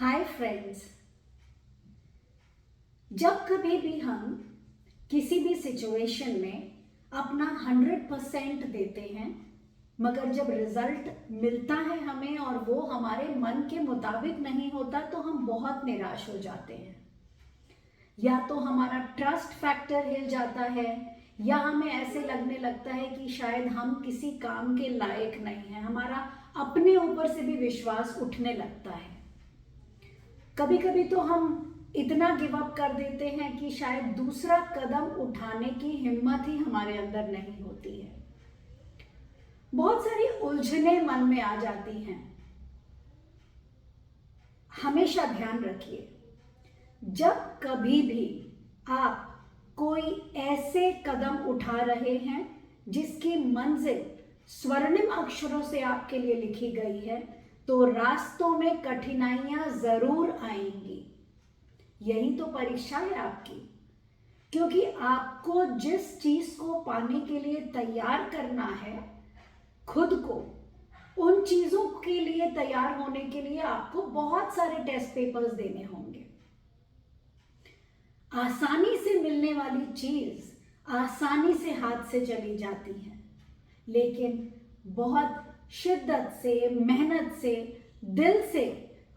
Hi friends. जब कभी भी हम किसी भी सिचुएशन में अपना 100% देते हैं, मगर जब रिजल्ट मिलता है हमें और वो हमारे मन के मुताबिक नहीं होता तो हम बहुत निराश हो जाते हैं। या तो हमारा ट्रस्ट फैक्टर हिल जाता है या हमें ऐसे लगने लगता है कि शायद हम किसी काम के लायक नहीं हैं। हमारा अपने ऊपर से भी विश्वास उठने लगता है। कभी कभी तो हम इतना गिव अप कर देते हैं कि शायद दूसरा कदम उठाने की हिम्मत ही हमारे अंदर नहीं होती है। बहुत सारी उलझने मन में आ जाती हैं। हमेशा ध्यान रखिए, जब कभी भी आप कोई ऐसे कदम उठा रहे हैं जिसकी मंजिल स्वर्णिम अक्षरों से आपके लिए लिखी गई है, तो रास्तों में कठिनाइयां जरूर आएंगी। यही तो परीक्षा है आपकी, क्योंकि आपको जिस चीज को पाने के लिए तैयार करना है, खुद को उन चीजों के लिए तैयार होने के लिए आपको बहुत सारे टेस्ट पेपर्स देने होंगे। आसानी से मिलने वाली चीज आसानी से हाथ से चली जाती है, लेकिन बहुत शिद्दत से, मेहनत से, दिल से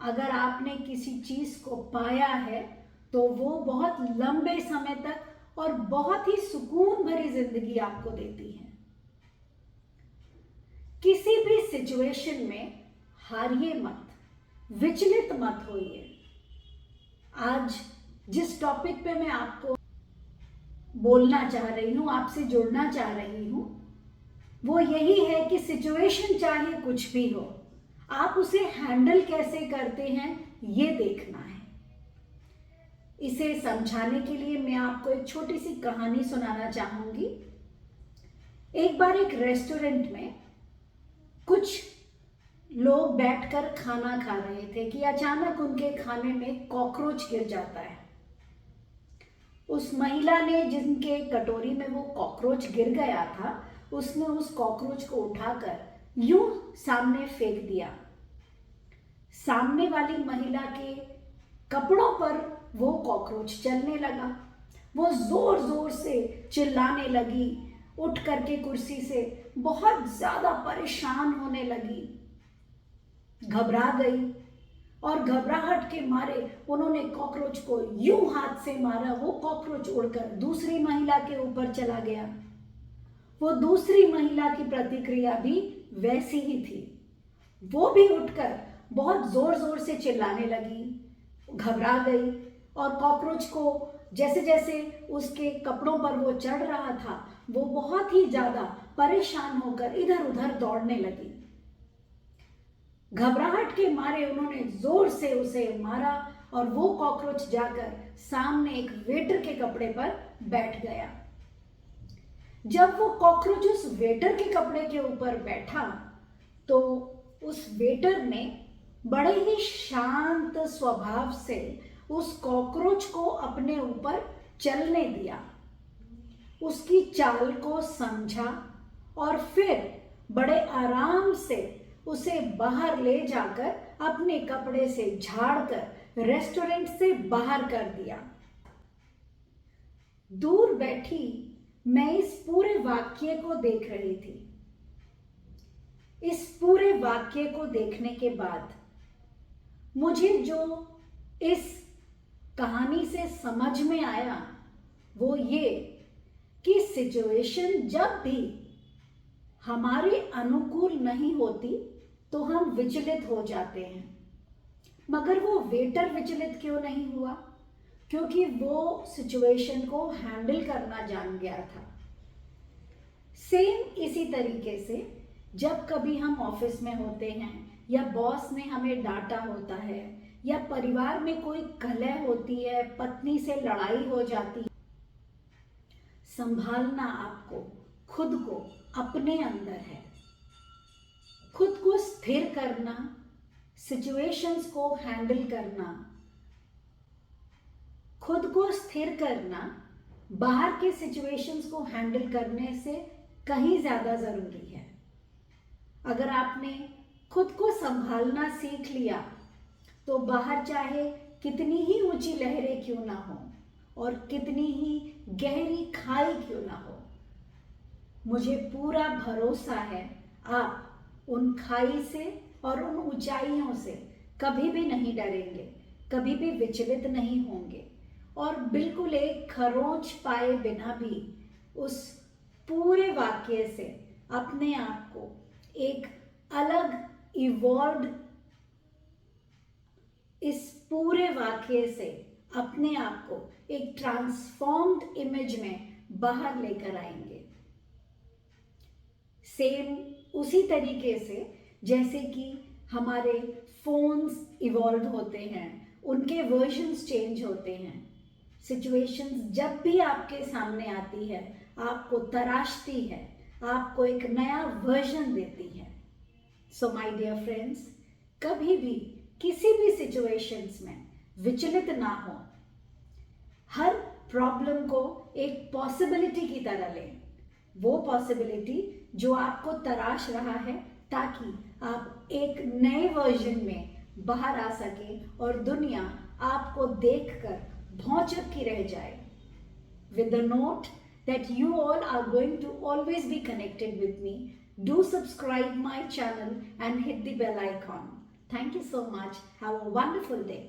अगर आपने किसी चीज को पाया है तो वो बहुत लंबे समय तक और बहुत ही सुकून भरी जिंदगी आपको देती है। किसी भी सिचुएशन में हारिए मत, विचलित मत होइए। आज जिस टॉपिक पे मैं आपको बोलना चाह रही हूं, आपसे जुड़ना चाह रही हूं, वो यही है कि सिचुएशन चाहे कुछ भी हो, आप उसे हैंडल कैसे करते हैं ये देखना है। इसे समझाने के लिए मैं आपको एक छोटी सी कहानी सुनाना चाहूंगी। एक बार एक रेस्टोरेंट में कुछ लोग बैठकर खाना खा रहे थे कि अचानक उनके खाने में कॉकरोच गिर जाता है। उस महिला ने, जिनके कटोरी में वो कॉकरोच गिर गया था, उसने उस कॉकरोच को उठाकर यूं सामने फेंक दिया। सामने वाली महिला के कपड़ों पर वो कॉकरोच चलने लगा। वो जोर जोर से चिल्लाने लगी, उठ करके कुर्सी से बहुत ज्यादा परेशान होने लगी, घबरा गई और घबराहट के मारे उन्होंने कॉकरोच को यूं हाथ से मारा। वो कॉकरोच उड़कर दूसरी महिला के ऊपर चला गया। वो दूसरी महिला की प्रतिक्रिया भी वैसी ही थी। वो भी उठकर बहुत जोर जोर से चिल्लाने लगी, घबरा गई और कॉकरोच को जैसे जैसे उसके कपड़ों पर वो चढ़ रहा था, वो बहुत ही ज्यादा परेशान होकर इधर उधर दौड़ने लगी। घबराहट के मारे उन्होंने जोर से उसे मारा और वो कॉकरोच जाकर सामने एक वेटर के कपड़े पर बैठ गया। जब वो कॉकरोच उस वेटर के कपड़े के ऊपर बैठा तो उस वेटर ने बड़े ही शांत स्वभाव से उस कॉकरोच को अपने ऊपर चलने दिया, उसकी चाल को समझा और फिर बड़े आराम से उसे बाहर ले जाकर अपने कपड़े से झाड़कर रेस्टोरेंट से बाहर कर दिया। दूर बैठी मैं इस पूरे वाक्य को देख रही थी। इस पूरे वाक्य को देखने के बाद मुझे जो इस कहानी से समझ में आया वो ये कि सिचुएशन जब भी हमारे अनुकूल नहीं होती तो हम विचलित हो जाते हैं। मगर वो वेटर विचलित क्यों नहीं हुआ? क्योंकि वो सिचुएशन को हैंडल करना जान गया था। सेम इसी तरीके से जब कभी हम ऑफिस में होते हैं या बॉस ने हमें डांटा होता है या परिवार में कोई कलह होती है, पत्नी से लड़ाई हो जाती है, संभालना आपको खुद को अपने अंदर है। खुद को स्थिर करना, सिचुएशंस को हैंडल करना, खुद को स्थिर करना बाहर के सिचुएशंस को हैंडल करने से कहीं ज्यादा जरूरी है। अगर आपने खुद को संभालना सीख लिया तो बाहर चाहे कितनी ही ऊंची लहरें क्यों ना हो और कितनी ही गहरी खाई क्यों ना हो, मुझे पूरा भरोसा है आप उन खाई से और उन ऊंचाइयों से कभी भी नहीं डरेंगे, कभी भी विचलित नहीं होंगे और बिल्कुल एक खरोंच पाए बिना भी उस पूरे वाक्य से अपने आप को एक अलग इवॉल्व, इस पूरे वाक्य से अपने आप को एक ट्रांसफॉर्म्ड इमेज में बाहर लेकर आएंगे। सेम उसी तरीके से जैसे कि हमारे फोन्स इवॉल्व होते हैं, उनके वर्जन्स चेंज होते हैं। सिचुएशंस जब भी आपके सामने आती है, आपको तराशती है, आपको एक नया वर्जन देती है। सो माय डियर फ्रेंड्स, कभी भी किसी भी सिचुएशंस में विचलित ना हो, हर प्रॉब्लम को एक पॉसिबिलिटी की तरह लें, वो पॉसिबिलिटी जो आपको तराश रहा है, ताकि आप एक नए वर्जन में बाहर आ सके और दुनिया आपको देखकर भौंचक की रह जाए। With the note that you all are going to always be connected with me, do subscribe my channel and hit the bell icon. Thank you so much. Have a wonderful day.